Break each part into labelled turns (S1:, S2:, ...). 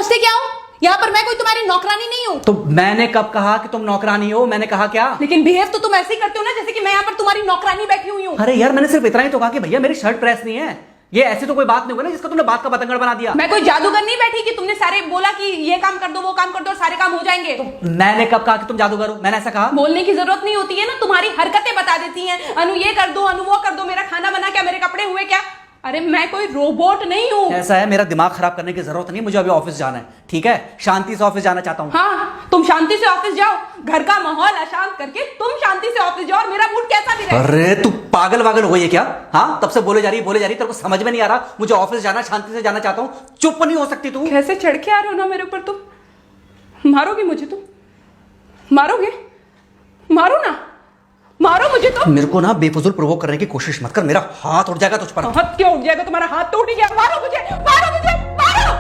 S1: समझते क्या हो? यहाँ पर मैं कोई तुम्हारी नौकरानी नहीं हूँ।
S2: तो मैंने कब कहा कि तुम नौकरानी हो? मैंने कहा क्या?
S1: लेकिन बिहेव तो तुम ऐसे ही करते हो ना जैसे कि मैं यहाँ पर तुम्हारी नौकरानी बैठी हुई हूँ।
S2: अरे यार, मैंने सिर्फ इतना ही तो कहा कि भैया मेरी शर्ट प्रेस नहीं है। ये ऐसी तो कोई बात नहीं होगी ना जिसका तुमने बात का बतंगड़ बना दिया।
S1: मैं कोई जादूगर नहीं बैठी कि तुमने सारे बोला कि ये काम कर दो वो काम कर दो और सारे काम हो जाएंगे।
S2: मैंने कब कहा कि तुम जादूगर हो? मैंने ऐसा कहा?
S1: बोलने की जरूरत नहीं होती है ना, तुम्हारी हरकतें बता देती हैं। अनु ये कर दो, अनु वो कर दो, मेरा खाना बना क्या, मेरे कपड़े हुए क्या। अरे मैं कोई रोबोट नहीं हूँ।
S2: ऐसा है, मेरा दिमाग खराब करने की जरूरत नहीं, मुझे अभी ऑफिस जाना है। ठीक है, शांति से ऑफिस जाना चाहता हूँ।
S1: हाँ, तुम शांति से ऑफिस जाओ, घर का माहौल अशांत करके तुम शांति से ऑफिस जाओ और मेरा मूड कैसा भी रहे।
S2: अरे तू पागल वागल हो गई है क्या? हाँ, तब से बोले जा रही तेरे को समझ में नहीं आ रहा? मुझे ऑफिस जाना, शांति से जाना चाहता हूँ। चुप नहीं हो सकती तू?
S1: कैसे चढ़ के आ रहे हो ना मेरे ऊपर तुम। मारोगे मुझे? तुम मारोगे? मारो ना, मारो मुझे। तो
S2: मेरे को ना बेफजूल प्रोवोक करने की कोशिश मत कर, मेरा हाथ उठ जाएगा तुझ पर।
S1: हाथ क्यों उठ जाएगा? तुम्हारा हाथ तो उठ गया। मारो मुझे, मारो मुझे, मारो।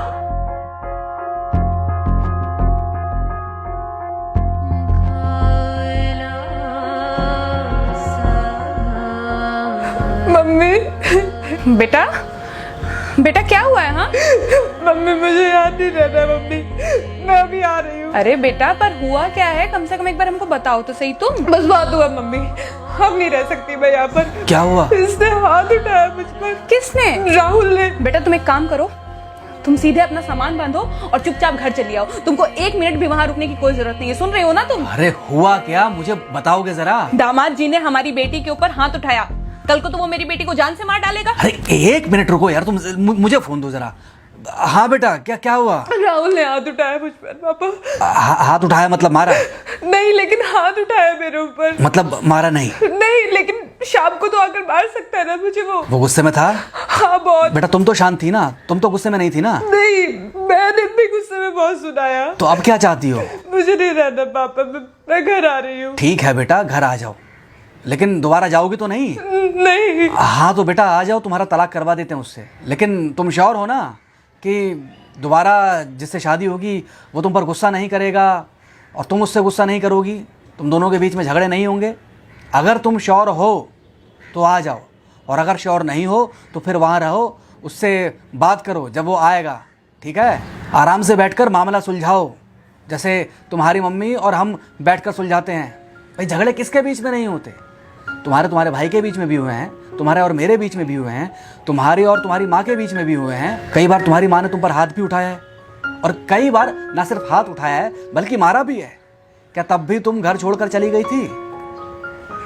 S1: मम्मी। बेटा, बेटा क्या हुआ है? हाँ
S3: मम्मी मुझे याद नहीं रहता मम्मी, मैं अभी आ रही हूँ।
S1: अरे बेटा, पर हुआ क्या है? कम से कम एक बार हमको बताओ तो सही। तुम
S3: बस बात हुआ मम्मी, हम नहीं रह सकती मैं यहाँ पर।
S2: क्या हुआ?
S3: इसने हाथ उठाया मुझ पर।
S1: किसने?
S3: राहुल ने।
S1: बेटा तुम एक काम करो, तुम सीधे अपना सामान बांधो और चुपचाप घर चली आओ। तुमको एक मिनट भी वहाँ रुकने की कोई जरूरत नहीं है। सुन रहे हो ना तुम?
S2: अरे हुआ क्या, मुझे बताओगे जरा?
S1: दामाद जी ने हमारी बेटी के ऊपर हाथ उठाया। कल को तो वो मेरी बेटी को जान से मार डालेगा।
S2: अरे एक मिनट रुको यार, तुम मुझे फोन दो जरा। हाँ बेटा, क्या हुआ?
S3: राहुल ने हाथ उठाया मुझ पर पापा।
S2: हाथ उठाया मतलब मारा?
S3: नहीं, लेकिन हाथ उठाया मेरे ऊपर।
S2: मतलब मारा नहीं?
S3: नहीं, लेकिन शाम को तो आकर मार सकता है ना मुझे वो
S2: गुस्से में था?
S3: हाँ बहुत।
S2: बेटा तुम तो शांत थी ना, तुम तो गुस्से में नहीं थी ना?
S3: नहीं, मैंने भी गुस्से में बहुत सुनाया।
S2: तो अब क्या चाहती हो?
S3: मुझे नहीं रहना पापा, मैं घर आ रही हूँ।
S2: ठीक है बेटा, घर आ जाओ, लेकिन दोबारा जाओगी तो नहीं?
S3: नहीं।
S2: हाँ तो बेटा आ जाओ, तुम्हारा तलाक करवा देते हैं उससे। लेकिन तुम श्योर हो ना कि दोबारा जिससे शादी होगी वो तुम पर गुस्सा नहीं करेगा और तुम उससे गुस्सा नहीं करोगी? तुम दोनों के बीच में झगड़े नहीं होंगे? अगर तुम श्योर हो तो आ जाओ, और अगर श्योर नहीं हो तो फिर वहाँ रहो, उससे बात करो जब वो आएगा। ठीक है, आराम से बैठकर मामला सुलझाओ, जैसे तुम्हारी मम्मी और हम बैठकर सुलझाते हैं। भाई झगड़े किसके बीच में नहीं होते? तुम्हारे भाई के बीच में भी हुए हैं, तुम्हारे और मेरे बीच में भी हुए हैं, तुम्हारी और तुम्हारी माँ के बीच में भी हुए हैं। कई बार तुम्हारी माँ ने तुम पर हाथ भी उठाया है, और कई बार ना सिर्फ हाथ उठाया है बल्कि मारा भी है। क्या तब भी तुम घर छोड़कर चली गई थी?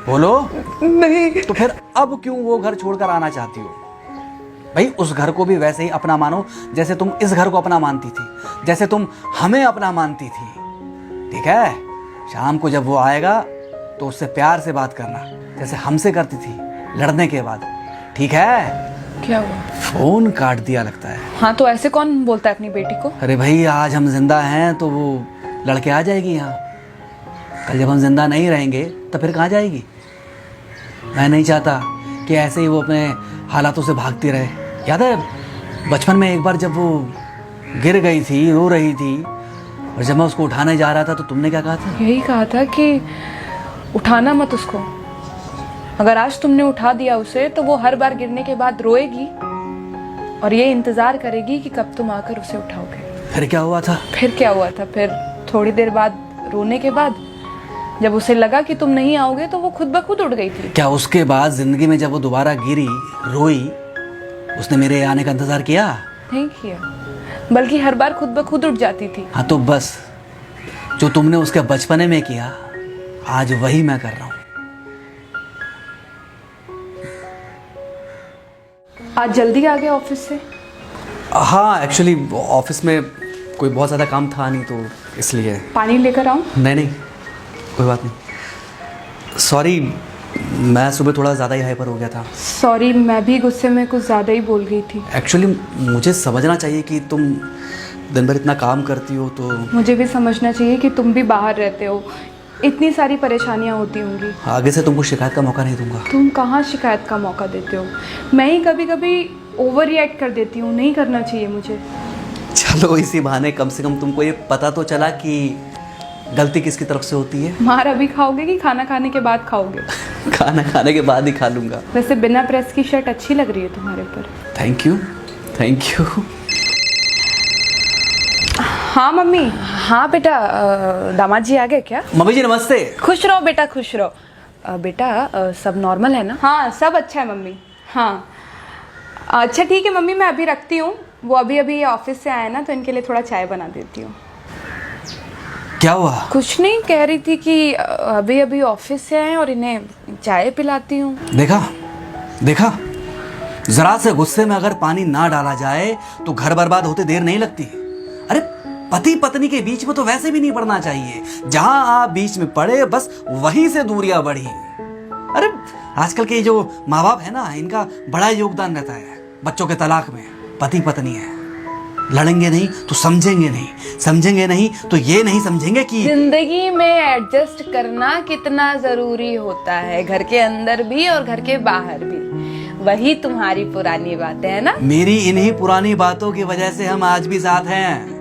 S2: बोलो।
S3: नहीं।
S2: तो फिर अब क्यों वो घर छोड़कर आना चाहती हो? भाई उस घर को भी वैसे ही अपना मानो जैसे तुम इस घर को अपना मानती थी, जैसे तुम हमें अपना मानती थी। ठीक है, शाम को जब वो आएगा तो उससे प्यार से बात करना, जैसे हमसे करती थी लड़ने के बाद। ठीक है?
S1: क्या हुआ?
S2: फोन काट दिया लगता है।
S1: हाँ तो ऐसे कौन बोलता है अपनी बेटी को?
S2: अरे भाई आज हम जिंदा हैं तो वो लड़के आ जाएगी यहाँ, कल जब हम जिंदा नहीं रहेंगे तो फिर कहाँ जाएगी? मैं नहीं चाहता कि ऐसे ही वो अपने हालातों से भागती रहे। याद है बचपन में एक बार जब वो गिर गई थी, रो रही थी, और जब मैं उसको उठाने जा रहा था तो तुमने क्या कहा था?
S1: यही कहा था कि उठाना मत उसको। अगर आज तुमने उठा दिया उसे तो वो हर बार गिरने के बाद रोएगी और ये इंतजार करेगी कि कब तुम आकर उसे उठाओगे।
S2: फिर क्या हुआ था?
S1: फिर क्या हुआ था? फिर थोड़ी देर बाद रोने के बाद जब उसे लगा कि तुम नहीं आओगे तो वो खुद ब खुद उठ गई थी।
S2: क्या उसके बाद जिंदगी में जब वो दोबारा गिरी, रोई, उसने मेरे आने का इंतजार किया?
S1: नहीं किया, बल्कि हर बार खुद ब खुद उठ जाती थी।
S2: हाँ तो बस जो तुमने उसके बचपने में किया आज वही मैं कर रहा हूँ।
S1: आज जल्दी आ गए ऑफिस से?
S2: हाँ एक्चुअली ऑफिस में कोई बहुत ज़्यादा काम था नहीं तो इसलिए।
S1: पानी लेकर आऊँ?
S2: नहीं कोई बात नहीं, सॉरी मैं सुबह थोड़ा ज़्यादा ही हाइपर हो गया था।
S1: सॉरी, मैं भी गुस्से में कुछ ज़्यादा ही बोल गई थी।
S2: एक्चुअली मुझे समझना चाहिए कि तुम दिन भर इतना काम करती हो तो।
S1: मुझे भी समझना चाहिए कि तुम भी बाहर रहते हो, इतनी सारी परेशानियां होती होंगी।
S2: आगे से तुमको शिकायत का मौका नहीं दूंगा।
S1: तुम कहाँ शिकायत का मौका देते हो? मैं ही कभी कभी ओवर रिएक्ट कर देती हूँ, नहीं करना चाहिए मुझे।
S2: चलो इसी बहाने कम से कम तुमको ये पता तो चला कि गलती किसकी तरफ से होती है।
S1: मार अभी खाओगे कि खाना खाने के बाद खाओगे?
S2: खाना खाने के बाद ही खा लूंगा।
S1: वैसे बिना प्रेस की शर्ट अच्छी लग रही है तुम्हारे ऊपर।
S2: Thank you.
S1: हाँ मम्मी। हाँ बेटा, दामाद जी आ गए क्या?
S2: मम्मी जी नमस्ते।
S1: खुश रहो बेटा, खुश रहो। बेटा सब नॉर्मल है ना? हाँ सब अच्छा है मम्मी। हाँ अच्छा ठीक है मम्मी, मैं अभी रखती हूँ। वो अभी अभी ऑफिस से आए ना, तो इनके लिए थोड़ा चाय बना देती हूँ।
S2: क्या हुआ?
S1: कुछ नहीं, कह रही थी कि अभी अभी ऑफिस से आए और इन्हें चाय पिलाती हूँ।
S2: देखा देखा, जरा से गुस्से में अगर पानी ना डाला जाए तो घर बर्बाद होते देर नहीं लगती। अरे पति पत्नी के बीच में तो वैसे भी नहीं पड़ना चाहिए। जहां आप बीच में पड़े बस वहीं से दूरियां बढ़ी। अरे आजकल के जो माँ बाप है ना, इनका बड़ा योगदान रहता है बच्चों के तलाक में। पति पत्नी है, लड़ेंगे नहीं तो समझेंगे नहीं, समझेंगे नहीं तो ये नहीं समझेंगे कि
S1: जिंदगी में एडजस्ट करना कितना जरूरी होता है, घर के अंदर भी और घर के बाहर भी। वही तुम्हारी पुरानी बातें है ना।
S2: मेरी इन्हीं पुरानी बातों की वजह से हम आज भी साथ हैं।